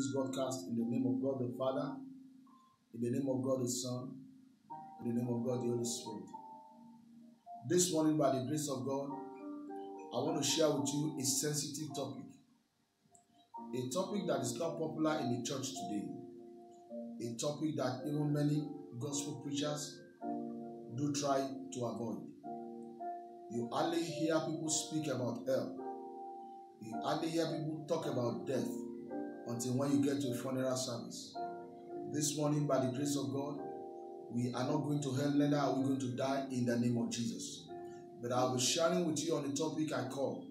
this broadcast in the name of God the Father, in the name of God the Son, in the name of God the Holy Spirit. This morning, by the grace of God, I want to share with you a sensitive topic. A topic that is not popular in the church today. A topic that even many gospel preachers do try to avoid. You hardly hear people speak about hell. You hardly hear people talk about death until when you get to a funeral service. This morning, by the grace of God, we are not going to hell, neither are we going to die in the name of Jesus. But I'll be sharing with you on the topic I call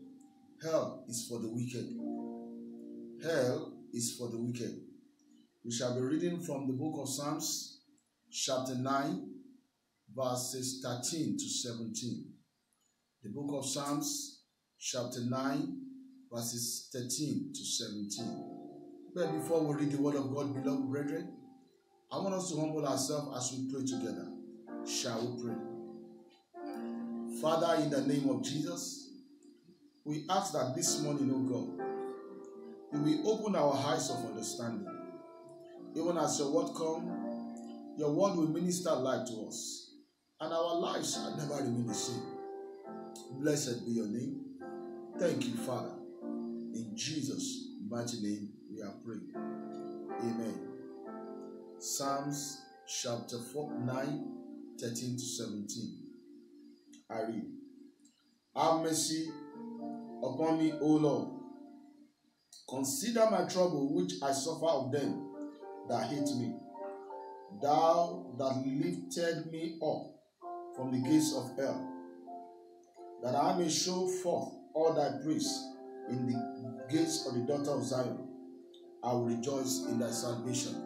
Hell is for the Wicked. Hell is for the wicked. We shall be reading from the book of Psalms, chapter 9, verses 13 to 17. The book of Psalms, chapter 9, verses 13 to 17. But before we read the word of God, beloved brethren, I want us to humble ourselves as we pray together. Shall we pray? Father, in the name of Jesus, we ask that this morning, O God, you will open our eyes of understanding. Even as your word comes, your word will minister life to us, and our lives shall never remain the same. Blessed be your name. Thank you, Father. In Jesus' mighty name we are praying. Amen. Psalms chapter 9, 13 to 17. I read. Have mercy upon me, O Lord. Consider my trouble which I suffer of them that hate me. Thou that lifted me up from the gates of hell, that I may show forth all thy praise in the gates of the daughter of Zion. I will rejoice in thy salvation.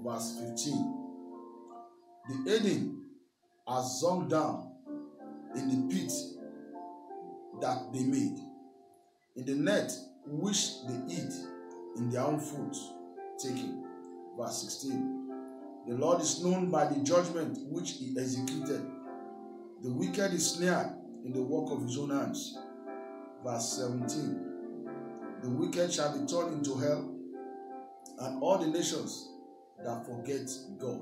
Verse 15. The Eden are sunk down in the pit that they made, in the net which they eat in their own foot taking. Verse 16. The Lord is known by the judgment which he executed. The wicked is snared in the work of his own hands. Verse 17. The wicked shall be turned into hell, and all the nations that forget God.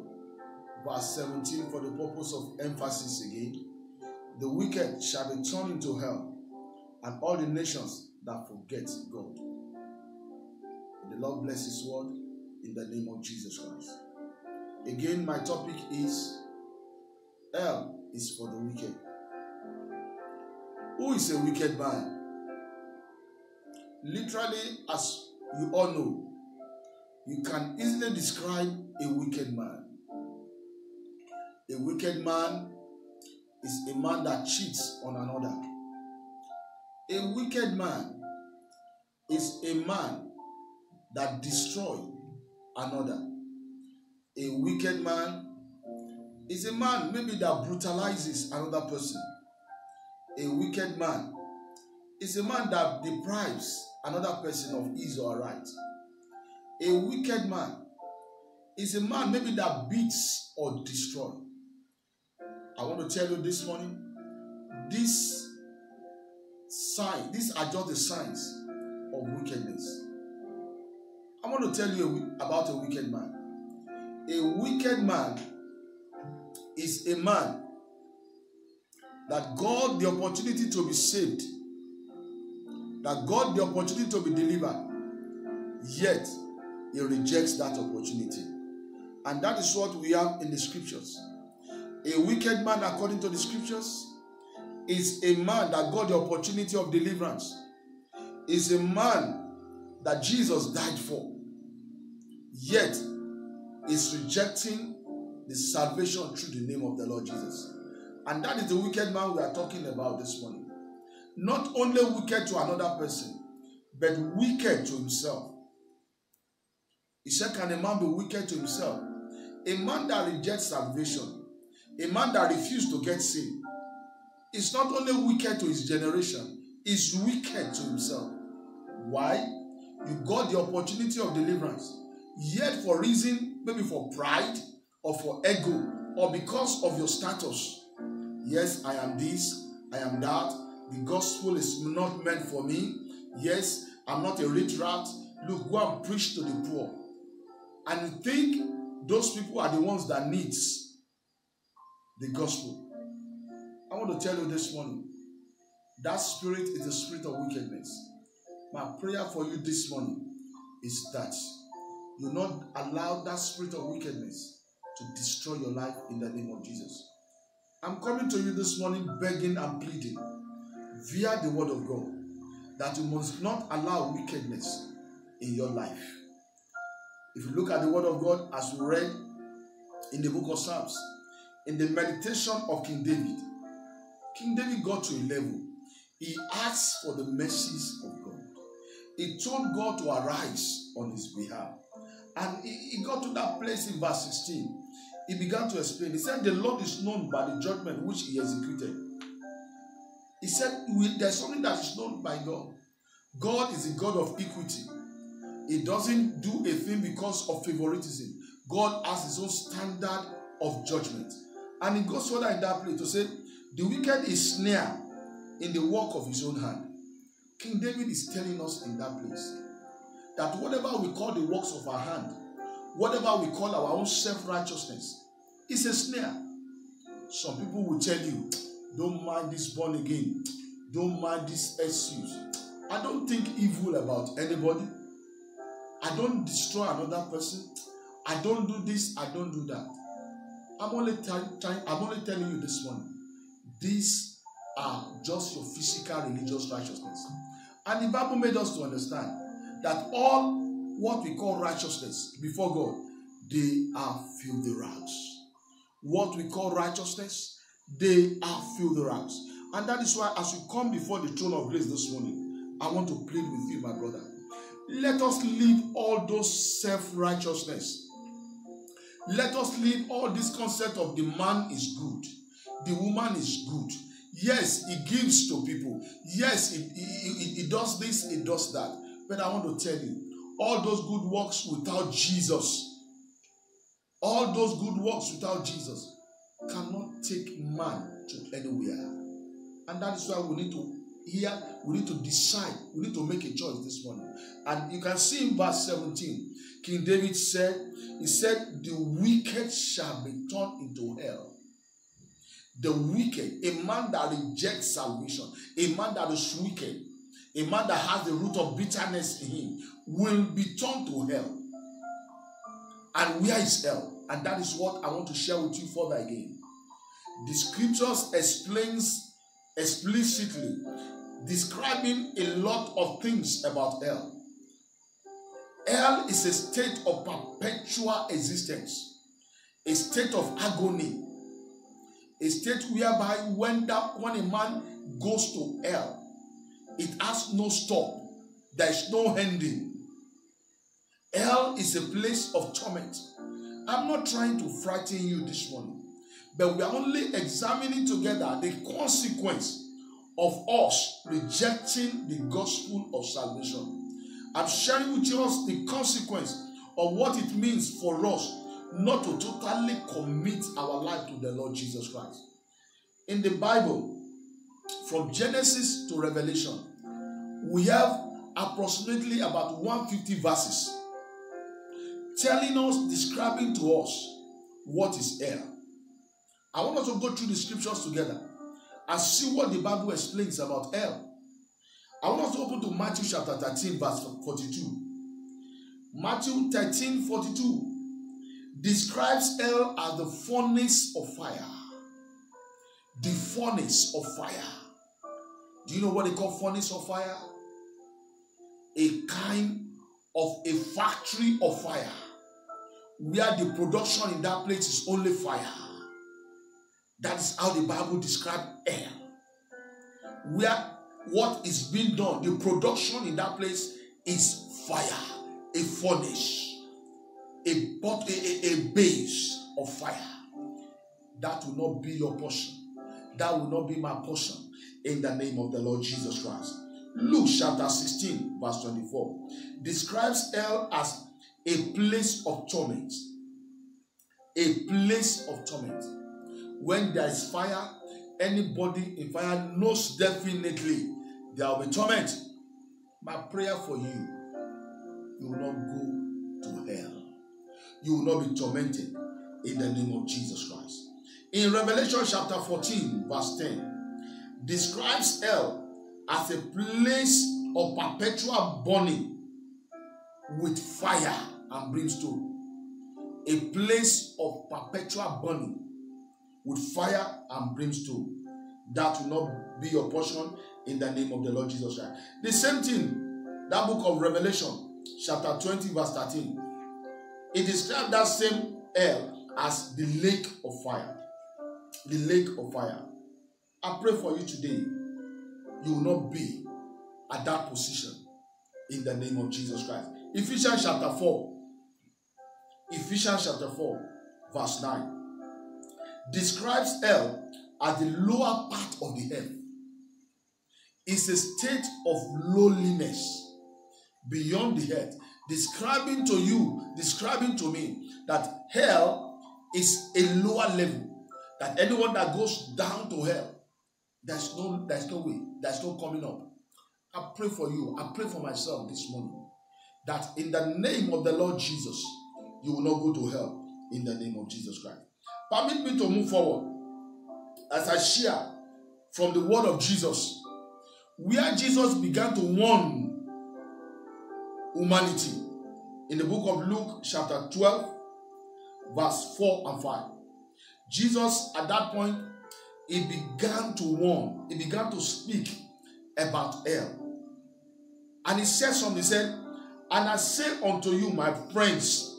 Verse 17, for the purpose of emphasis again. The wicked shall be turned into hell, and all the nations that forget God. The Lord bless his word in the name of Jesus Christ. Again, my topic is hell is for the wicked. Who is a wicked man? Literally, as you all know, you can easily describe a wicked man. A wicked man is a man that cheats on another. A wicked man is a man that destroys another. A wicked man is a man maybe that brutalizes another person. A wicked man is a man that deprives another person of his or her right. A wicked man is a man maybe that beats or destroys. I want to tell you this morning, these are just the signs of wickedness. I want to tell you about a wicked man. A wicked man is a man that got the opportunity to be saved, that got the opportunity to be delivered, yet he rejects that opportunity. And that is what we have in the scriptures. A wicked man, according to the scriptures, is a man that got the opportunity of deliverance, is a man that Jesus died for, yet is rejecting the salvation through the name of the Lord Jesus. And that is the wicked man we are talking about this morning. Not only wicked to another person, but wicked to himself. He said, can a man be wicked to himself? A man that rejects salvation, a man that refuses to get saved, is not only wicked to his generation, is wicked to himself. Why? You got the opportunity of deliverance, yet for reason, maybe for pride or for ego or because of your status. Yes, I am this, I am that. The gospel is not meant for me. Yes, I'm not a rich rat. Look, go and preach to the poor. And you think those people are the ones that needs the gospel. I want to tell you this morning, that spirit is the spirit of wickedness. My prayer for you this morning is that you not allow that spirit of wickedness to destroy your life in the name of Jesus. I'm coming to you this morning begging and pleading via the word of God that you must not allow wickedness in your life. If you look at the word of God as we read in the book of Psalms, in the meditation of King David got to a level. He asked for the mercies of God. He told God to arise on his behalf. And he got to that place in verse 16. He began to explain. He said, the Lord is known by the judgment which he executed. He said, there's something that is known by God. God is a God of equity. He doesn't do a thing because of favoritism. God has his own standard of judgment. And he goes further in that place to say, the wicked is snare in the work of his own hand. King David is telling us in that place that whatever we call the works of our hand, whatever we call our own self-righteousness, is a snare. Some people will tell you, don't mind this born again, don't mind this excuse. I don't think evil about anybody. I don't destroy another person. I don't do this, I don't do that. I'm only telling you this morning, these are just your physical religious righteousness. And the Bible made us to understand that all what we call righteousness before God, they are filthy rags. What we call righteousness, they are filthy rags. And that is why as you come before the throne of grace this morning, I want to plead with you, my brother. Let us leave all those self-righteousness. Let us leave all this concept of the man is good, the woman is good. Yes, he gives to people. Yes, he does this, he does that. But I want to tell you, all those good works without Jesus, all those good works without Jesus cannot take man to anywhere. And that is why we need to hear, we need to decide, we need to make a choice this morning. And you can see in verse 17, King David said, he said, the wicked shall be turned into hell. The wicked, a man that rejects salvation, a man that is wicked, a man that has the root of bitterness in him, will be turned to hell. And where is hell? And that is what I want to share with you further again. The scriptures explains explicitly, describing a lot of things about hell. Hell is a state of perpetual existence, a state of agony, a state whereby when a man goes to hell, it has no stop, there is no ending. Hell is a place of torment. I'm not trying to frighten you this morning, but we are only examining together the consequence of us rejecting the gospel of salvation. I'm sharing with you the consequence of what it means for us not to totally commit our life to the Lord Jesus Christ. In the Bible, from Genesis to Revelation, we have approximately about 150 verses telling us, describing to us what is hell. I want us to go through the scriptures together and see what the Bible explains about hell. I want us to open to Matthew chapter 13, verse 42. Matthew 13, 42 describes hell as the furnace of fire. The furnace of fire. Do you know what they call furnace of fire? A kind of a factory of fire, where the production in that place is only fire. That is how the Bible describes hell. Where what is being done, the production in that place is fire, a furnace, a base of fire. That will not be your portion. That will not be my portion in the name of the Lord Jesus Christ. Luke chapter 16, verse 24 describes hell as a place of torment. A place of torment. When there is fire, anybody in fire knows definitely there will be torment. My prayer for you, you will not go to hell. You will not be tormented in the name of Jesus Christ. In Revelation chapter 14, verse 10, describes hell as a place of perpetual burning with fire and brimstone. A place of perpetual burning with fire and brimstone. That will not be your portion in the name of the Lord Jesus Christ. The same thing, that book of Revelation, chapter 20, verse 13, it describes that same hell as the lake of fire. The lake of fire. I pray for you today, you will not be at that position in the name of Jesus Christ. Ephesians chapter 4, verse 9, describes hell as the lower part of the earth. It's a state of lowliness beyond the earth, describing to me that hell is a lower level. That anyone that goes down to hell, there's no way, there's no coming up. I pray for you, I pray for myself this morning, that in the name of the Lord Jesus, you will not go to hell in the name of Jesus Christ. Permit me to move forward as I share from the word of Jesus, where Jesus began to warn humanity in the book of Luke chapter 12, verse 4 and 5. Jesus at that point, he began to warn, he began to speak about hell. And he said something, he said, and I say unto you, my friends,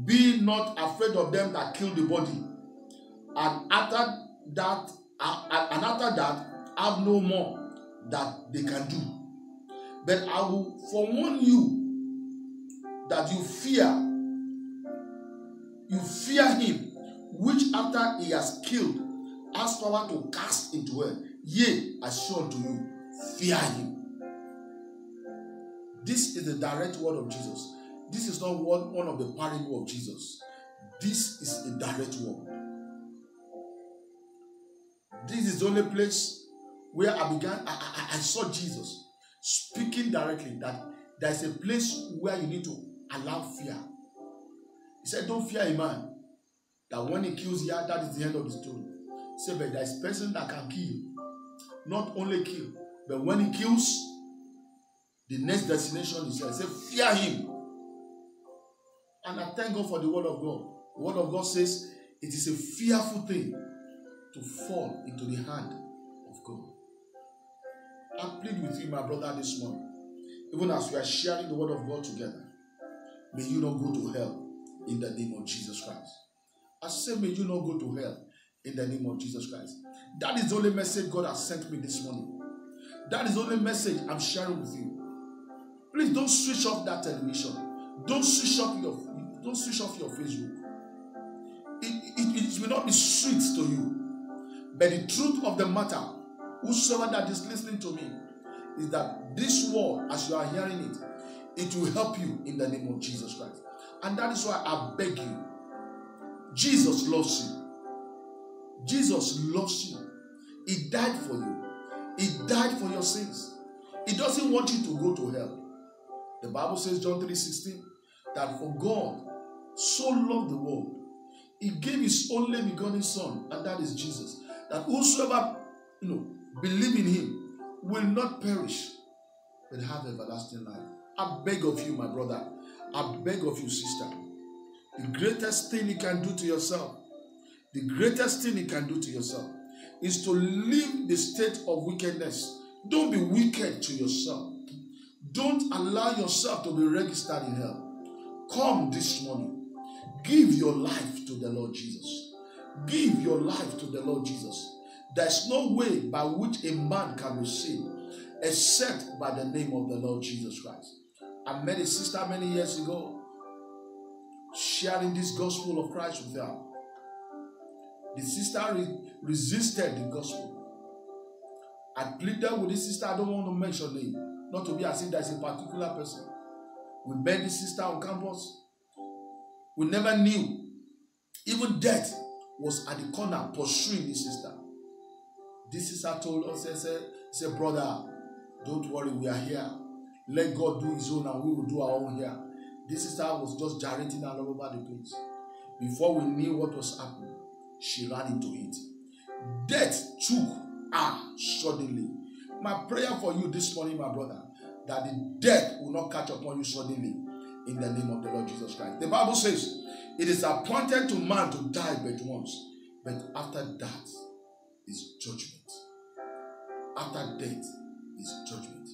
be not afraid of them that kill the body, and after that have no more that they can do. But I will forewarn you that you fear him, which after he has killed has power to cast into hell. Yea, I say unto you, fear him. This is the direct word of Jesus. This is not one of the parable of Jesus. This is a direct word. This is the only place where I saw Jesus speaking directly that there is a place where you need to allow fear. He said, don't fear a man that when he kills here, that is the end of the story. He said, but there is a person that can kill. Not only kill, but when he kills, the next destination is here. He said, fear him. And I thank God for the word of God. The word of God says it is a fearful thing to fall into the hand of God. I plead with you, my brother, this morning, even as we are sharing the word of God together, may you not go to hell in the name of Jesus Christ. I say, may you not go to hell in the name of Jesus Christ. That is the only message God has sent me this morning. That is the only message I'm sharing with you. Please don't switch off that television. Don't switch off your Facebook. It will not be sweet to you. But the truth of the matter, whosoever that is listening to me, is that this word, as you are hearing it, it will help you in the name of Jesus Christ. And that is why I beg you, Jesus loves you. Jesus loves you. He died for you. He died for your sins. He doesn't want you to go to hell. The Bible says, John 3:16, that for God so loved the world, he gave his only begotten Son, and that is Jesus, that whosoever believe in him will not perish, but have everlasting life. I beg of you, my brother, I beg of you, sister, the greatest thing you can do to yourself, is to leave the state of wickedness. Don't be wicked to yourself. Don't allow yourself to be registered in hell. Come this morning. Give your life to the Lord Jesus. Give your life to the Lord Jesus. There's no way by which a man can be saved except by the name of the Lord Jesus Christ. I met a sister many years ago sharing this gospel of Christ with her. The sister resisted the gospel. I pleaded with this sister, I don't want to mention name, not to be as if there's a particular person. We met this sister on campus. We never knew. Even death was at the corner pursuing this sister. This sister told us, said, brother, don't worry, we are here. Let God do his own and we will do our own here. This sister was just gyrating all over the place. Before we knew what was happening, she ran into it. Death took her suddenly. My prayer for you this morning, my brother, that the death will not catch upon you suddenly in the name of the Lord Jesus Christ. The Bible says, it is appointed to man to die but once, but after that is judgment. After death is judgment.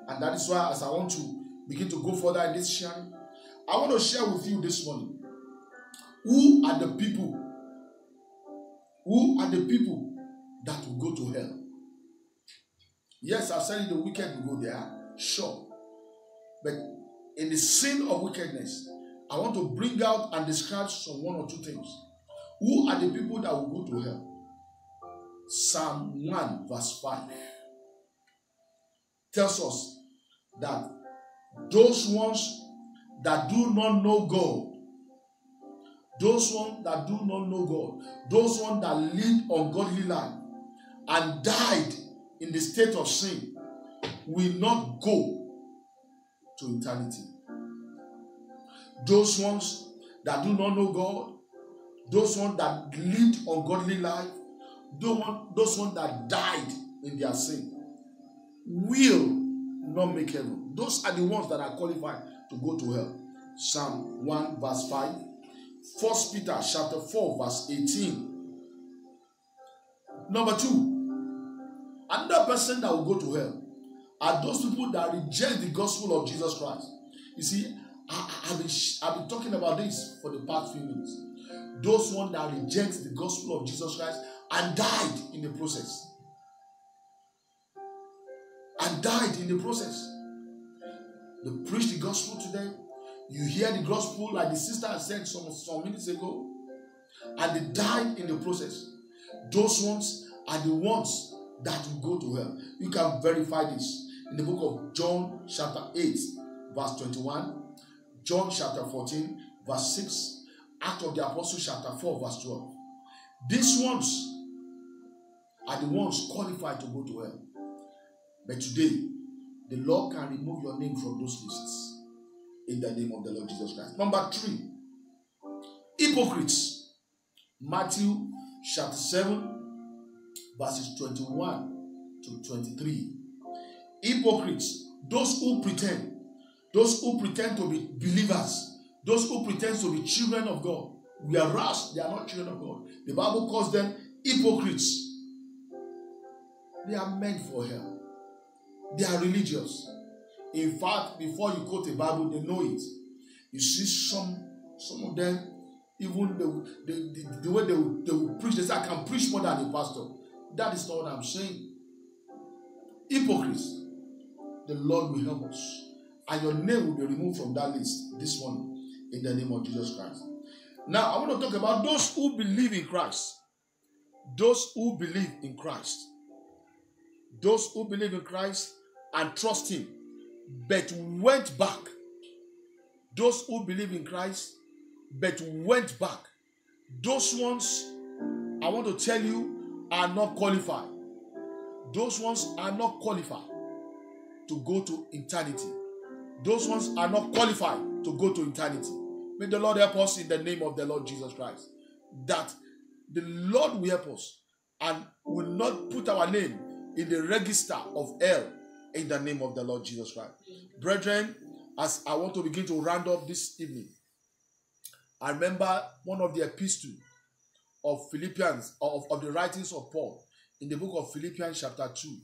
And that is why, as I want to begin to go further in this sharing, I want to share with you this morning, who are the people that will go to hell? Yes, I've said the wicked will go there, sure. But in the sin of wickedness, I want to bring out and describe some one or two things. Who are the people that will go to hell? Psalm 1 verse 5 tells us that those ones that do not know God, those ones that do not know God, those ones that lived ungodly life and died in the state of sin will not go to eternity. Those ones that do not know God, those ones that lived ungodly life, those ones that died in their sin will not make heaven. Those are the ones that are qualified to go to hell. Psalm 1 verse 5. 1 Peter chapter 4 verse 18. Number 2, another person that will go to hell are those people that reject the gospel of Jesus Christ. You see, I've been talking about this for the past few minutes. Those ones that reject the gospel of Jesus Christ and died in the process. And died in the process. They preach the gospel to them. You hear the gospel like the sister said some minutes ago. And they died in the process. Those ones are the ones that will go to hell. You can verify this in the book of John chapter 8 verse 21. John chapter 14 verse 6. Acts of the Apostles chapter 4 verse 12. These ones are the ones qualified to go to hell. But today, the Lord can remove your name from those lists in the name of the Lord Jesus Christ. Number 3, hypocrites. Matthew chapter 7 verses 21 to 23. Hypocrites, those who pretend to be believers, those who pretend to be children of God, whereas they are not children of God. The Bible calls them hypocrites. They are meant for hell. They are religious. In fact, before you quote the Bible, they know it. You see some of them, even the way they will preach, they say, I can preach more than a pastor. That is not what I'm saying. Hypocrites. The Lord will help us. And your name will be removed from that list this morning in the name of Jesus Christ. Now, I want to talk about those who believe in Christ. Those who believe in Christ. Those who believe in Christ and trust him, but went back. Those who believe in Christ, but went back. Those ones, I want to tell you, are not qualified. Those ones are not qualified to go to eternity. Those ones are not qualified to go to eternity. May the Lord help us in the name of the Lord Jesus Christ. That the Lord will help us and will not put our name in the register of hell in the name of the Lord Jesus Christ. Brethren, as I want to begin to round up this evening, I remember one of the epistles of Philippians, of the writings of Paul, in the book of Philippians chapter 2,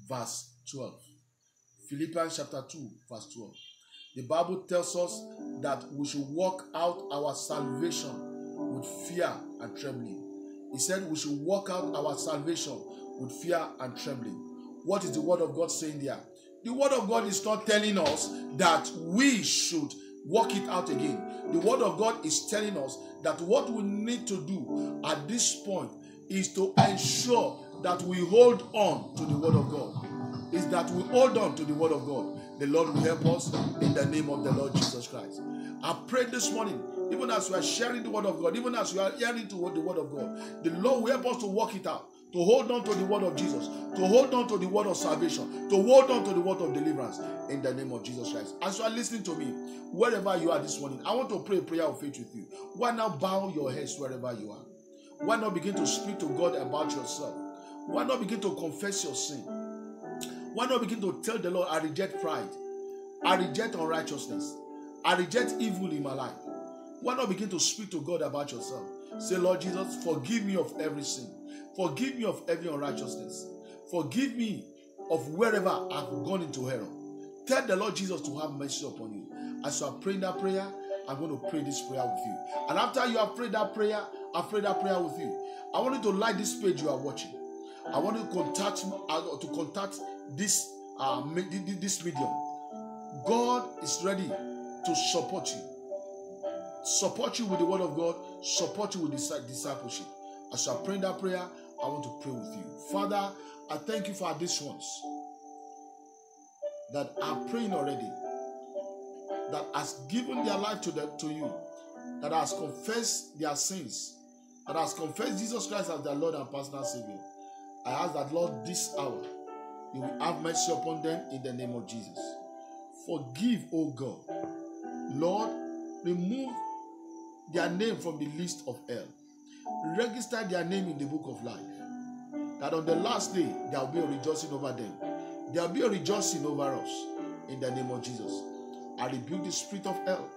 verse 12. Philippians chapter 2, verse 12. The Bible tells us that we should work out our salvation with fear and trembling. He said we should work out our salvation with fear and trembling. What is the word of God saying there? The word of God is not telling us that we should work it out again. The word of God is telling us that what we need to do at this point is to ensure that we hold on to the word of God. Is that we hold on to the word of God. The Lord will help us in the name of the Lord Jesus Christ. I pray this morning, even as we are sharing the word of God, even as we are hearing the word of God, the Lord will help us to work it out, to hold on to the word of Jesus, to hold on to the word of salvation, to hold on to the word of deliverance in the name of Jesus Christ. As you are listening to me, wherever you are this morning, I want to pray a prayer of faith with you. Why not bow your heads wherever you are? Why not begin to speak to God about yourself? Why not begin to confess your sin? Why not begin to tell the Lord, I reject pride. I reject unrighteousness. I reject evil in my life. Why not begin to speak to God about yourself? Say, Lord Jesus, forgive me of every sin. Forgive me of every unrighteousness. Forgive me of wherever I've gone into error. Tell the Lord Jesus to have mercy upon you. As you are praying that prayer, I'm going to pray this prayer with you. And after you have prayed that prayer, I've prayed that prayer with you. I want you to like this page you are watching. I want you to contact this medium. God is ready to support you. Support you with the word of God. Support you with discipleship. As you are praying that prayer, I want to pray with you. Father, I thank you for these ones that are praying already, that has given their life to you, that has confessed their sins, that has confessed Jesus Christ as their Lord and personal Savior. I ask that, Lord, this hour, you will have mercy upon them in the name of Jesus. Forgive, O God. Lord, remove their name from the list of hell. Register their name in the book of life. That on the last day, there will be a rejoicing over them. There will be a rejoicing over us in the name of Jesus. I rebuke the spirit of hell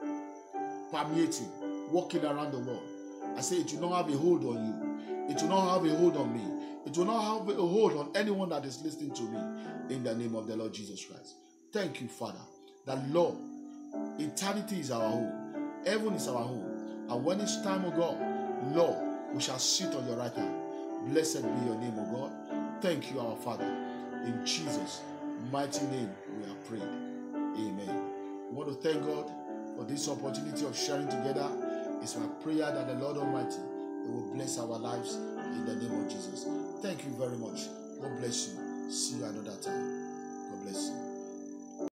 permeating, walking around the world. I say it will not have a hold on you. It will not have a hold on me. It will not have a hold on anyone that is listening to me in the name of the Lord Jesus Christ. Thank you, Father, that Lord, eternity is our home. Heaven is our home. And when it's time, O God, Lord, we shall sit on your right hand. Blessed be your name, O God. Thank you, our Father. In Jesus' mighty name we are praying. Amen. We want to thank God for this opportunity of sharing together. It's my prayer that the Lord Almighty will bless our lives in the name of Jesus. Thank you very much. God bless you. See you another time. God bless you.